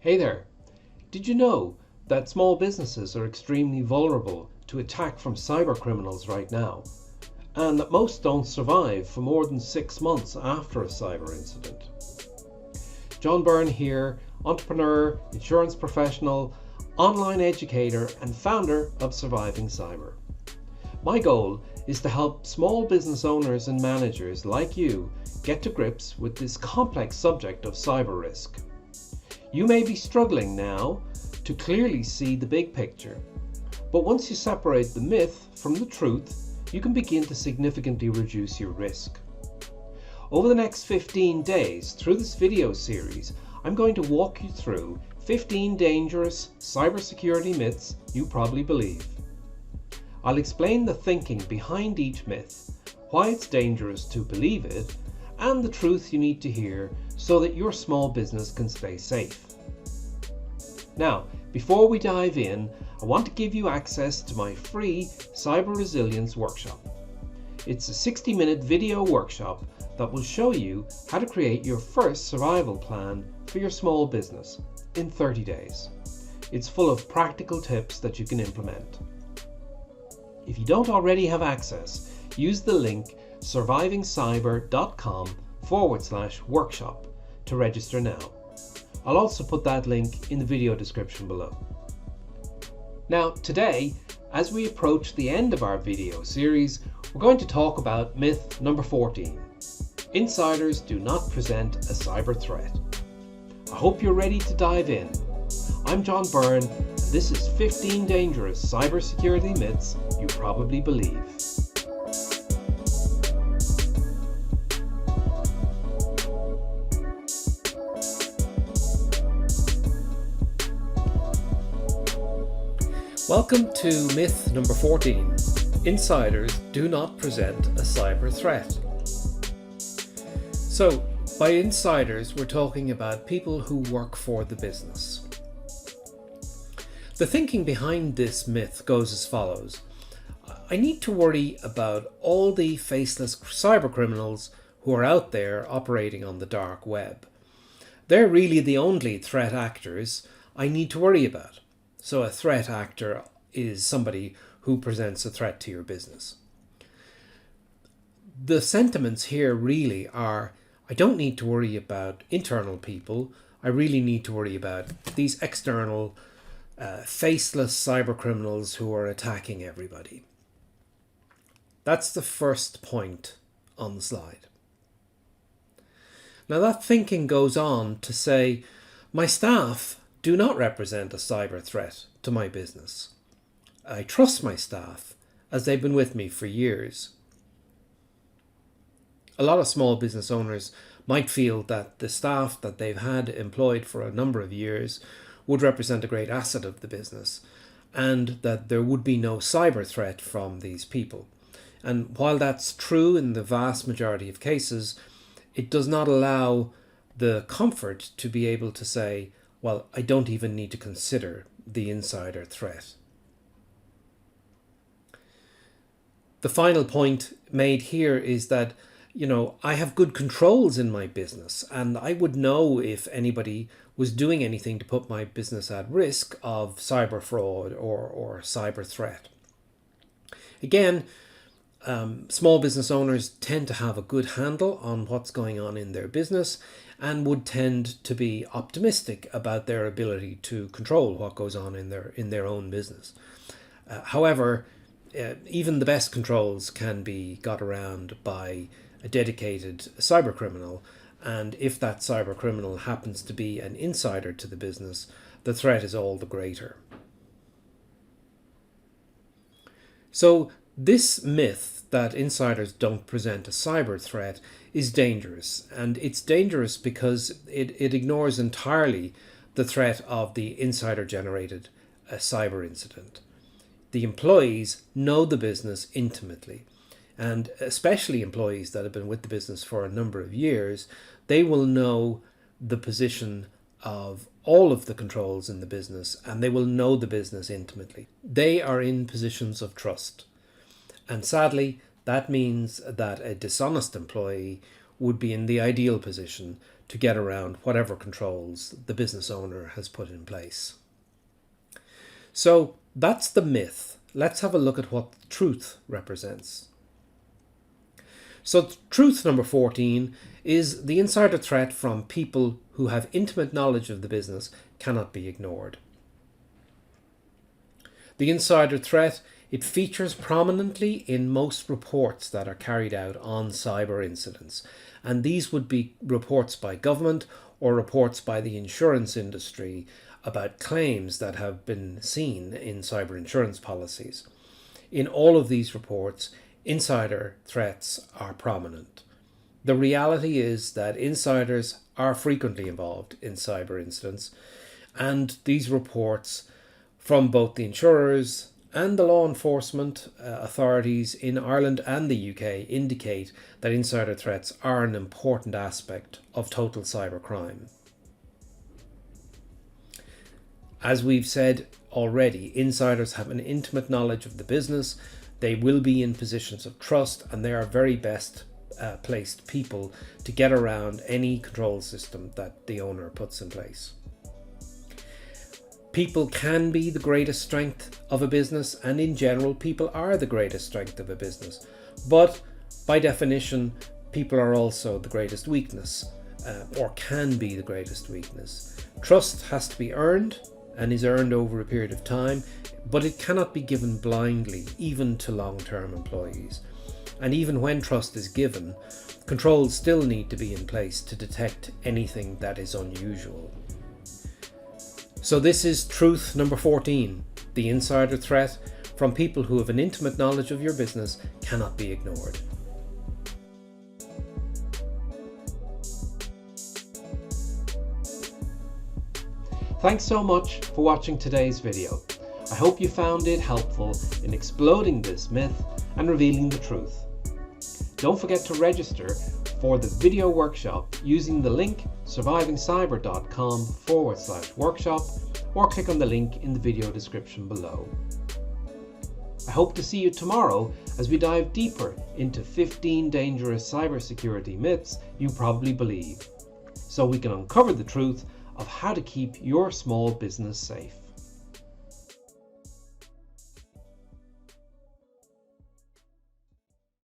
Hey there! Did you know that small businesses are extremely vulnerable to attack from cyber criminals right now? And that most don't survive for more than 6 months after a cyber incident? John Byrne here, entrepreneur, insurance professional, online educator, and founder of Surviving Cyber. My goal is to help small business owners and managers like you get to grips with this complex subject of cyber risk. You may be struggling now to clearly see the big picture, but once you separate the myth from the truth, you can begin to significantly reduce your risk. Over the next 15 days, through this video series, I'm going to walk you through 15 dangerous cybersecurity myths you probably believe. I'll explain the thinking behind each myth, why it's dangerous to believe it, and the truth you need to hear so that your small business can stay safe. Now, before we dive in, I want to give you access to my free Cyber Resilience Workshop. It's a 60-minute video workshop that will show you how to create your first survival plan for your small business in 30 days. It's full of practical tips that you can implement. If you don't already have access, use the link survivingcyber.com/workshop to register now. I'll also put that link in the video description below. Now today, as we approach the end of our video series, we're going to talk about myth number 14. Insiders do not present a cyber threat. I hope you're ready to dive in. I'm John Byrne, and this is 15 dangerous cybersecurity myths you probably believe. Welcome to myth number 14. Insiders do not present a cyber threat. So, by insiders, we're talking about people who work for the business. The thinking behind this myth goes as follows. I need to worry about all the faceless cyber criminals who are out there operating on the dark web. They're really the only threat actors I need to worry about. So a threat actor is somebody who presents a threat to your business. The sentiments here really are, I don't need to worry about internal people. I really need to worry about these external, faceless cyber criminals who are attacking everybody. That's the first point on the slide. Now that thinking goes on to say, my staff do not represent a cyber threat to my business. I trust my staff as they've been with me for years. A lot of small business owners might feel that the staff that they've had employed for a number of years would represent a great asset of the business and that there would be no cyber threat from these people. And while that's true in the vast majority of cases, it does not allow the comfort to be able to say, well, I don't even need to consider the insider threat. The final point made here is that, I have good controls in my business and I would know if anybody was doing anything to put my business at risk of cyber fraud or cyber threat. Again, small business owners tend to have a good handle on what's going on in their business and would tend to be optimistic about their ability to control what goes on in their own business. However, even the best controls can be got around by a dedicated cyber criminal, and if that cyber criminal happens to be an insider to the business, the threat is all the greater. So this myth that insiders don't present a cyber threat is dangerous, and it's dangerous because it ignores entirely the threat of the insider-generated cyber incident. The employees know the business intimately, and especially employees that have been with the business for a number of years, they will know the position of all of the controls in the business, and they will know the business intimately. They are in positions of trust. And sadly, that means that a dishonest employee would be in the ideal position to get around whatever controls the business owner has put in place. So that's the myth. Let's have a look at what the truth represents. So truth number 14 is the insider threat from people who have intimate knowledge of the business cannot be ignored. The insider threat, it features prominently in most reports that are carried out on cyber incidents. And these would be reports by government or reports by the insurance industry about claims that have been seen in cyber insurance policies. In all of these reports, insider threats are prominent. The reality is that insiders are frequently involved in cyber incidents, and these reports from both the insurers and the law enforcement authorities in Ireland and the UK indicate that insider threats are an important aspect of total cybercrime. As we've said already, insiders have an intimate knowledge of the business. They will be in positions of trust, and they are very best placed people to get around any control system that the owner puts in place. People can be the greatest strength of a business, and in general, people are the greatest strength of a business. But by definition, people are also the greatest weakness, or can be the greatest weakness. Trust has to be earned and is earned over a period of time, but it cannot be given blindly, even to long-term employees. And even when trust is given, controls still need to be in place to detect anything that is unusual. So this is truth number 14. The insider threat from people who have an intimate knowledge of your business cannot be ignored. Thanks so much for watching today's video. I hope you found it helpful in exploding this myth and revealing the truth. Don't forget to register for the video workshop using the link survivingcyber.com/workshop, or click on the link in the video description below. I hope to see you tomorrow as we dive deeper into 15 dangerous cybersecurity myths you probably believe, so we can uncover the truth of how to keep your small business safe.